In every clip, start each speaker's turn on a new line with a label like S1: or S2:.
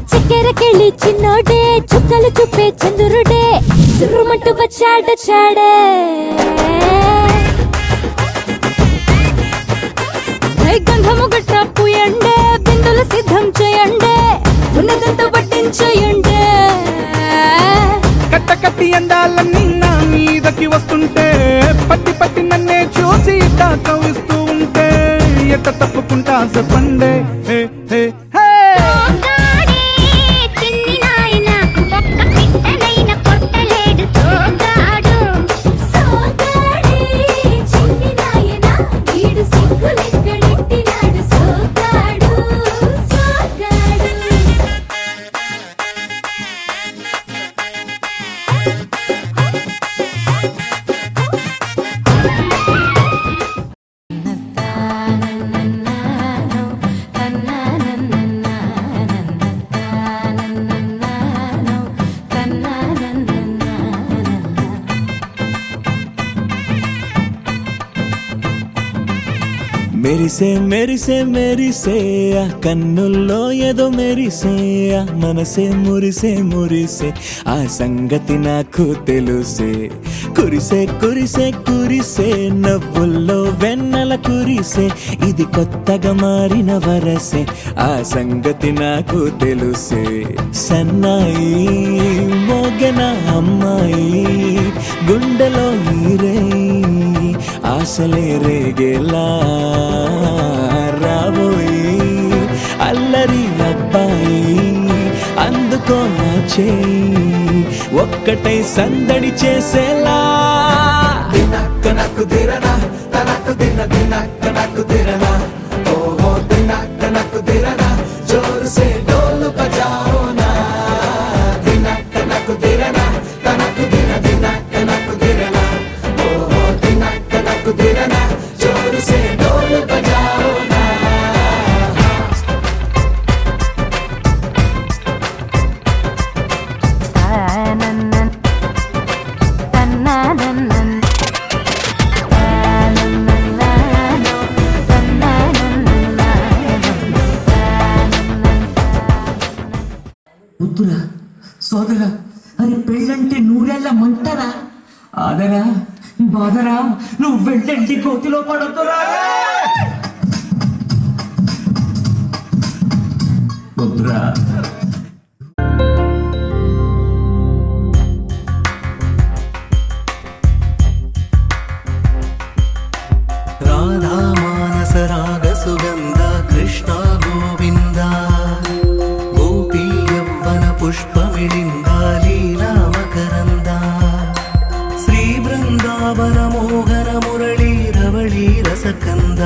S1: చక్కెరకెళ్ళి చిన్నోడే చుక్కలు చూపే చంద్రుడే సురుమంటూ వచ్చాడే గంధము గట్ట పూయండే బిందులు సిద్ధం చేయండే ఉన్నదంతా పట్టించేయండే
S2: కట్ట కట్టి అందాలన్నీ నా మీదకి వస్తుంటే పట్టి పట్టి నన్నే చూసి కవిస్తూ ఉంటే ఎట్ట తప్పుకుంటా చెప్పండే హే హే హే
S3: మెరిసే మెరిసే మెరిసే కన్నుల్లో ఏదో మెరిసే మనసే మురిసే మురిసే ఆ సంగతి నాకు తెలుసే కురిసే కురిసే కురిసే నవ్వుల్లో వెన్నెల కురిసే ఇది కొత్తగా మారిన వరసే ఆ సంగతి నాకు తెలుసే సన్నాయి మోగన అమ్మాయి గుండెలో ఈరే ఆశలే రేగేలా రాబోయి అల్లరి అబ్బాయి అందుకో నా చేయి ఒక్కటై సందడి చేసేలా దినక్క నాకు దిరనా తనకు దిన దినక్క నాకు దిరనా ఓహో దినక్క నాకు దిరనా జోరు సే డోలు బజాओ నా దినక్క నాకు దిరనా తనకు దిన దినక్క నాకు దిరనా ఓహో దినక్క నాకు దిరనా జోరు సే డోలు బజాओ నా
S4: వద్దురా సోదరా అరే పెళ్ళంటే నూరేళ్ళ మంటరా ఆదరా బాధరా నువ్వు వెళ్ళండి కోతిలో పడొద్దురా వద్దురా
S3: రాధా మానస రాగ సుగంధ కృష్ణ గోవింద గోపీ యవ్వన పుష్పమిళింద లీలా మకరంద శ్రీ బృందావన మోహన మురళీ రవళీ రసకంద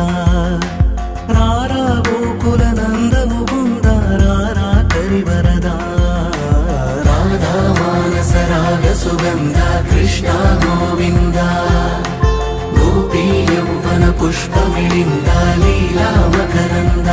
S3: రారా గోకుల నంద ముకుంద రారా కరివరద రాధా మానస రాగ సుగంధ కృష్ణ గోవింద గోపీ యవ్వన పుష్పమిళింద లీలా మకరంద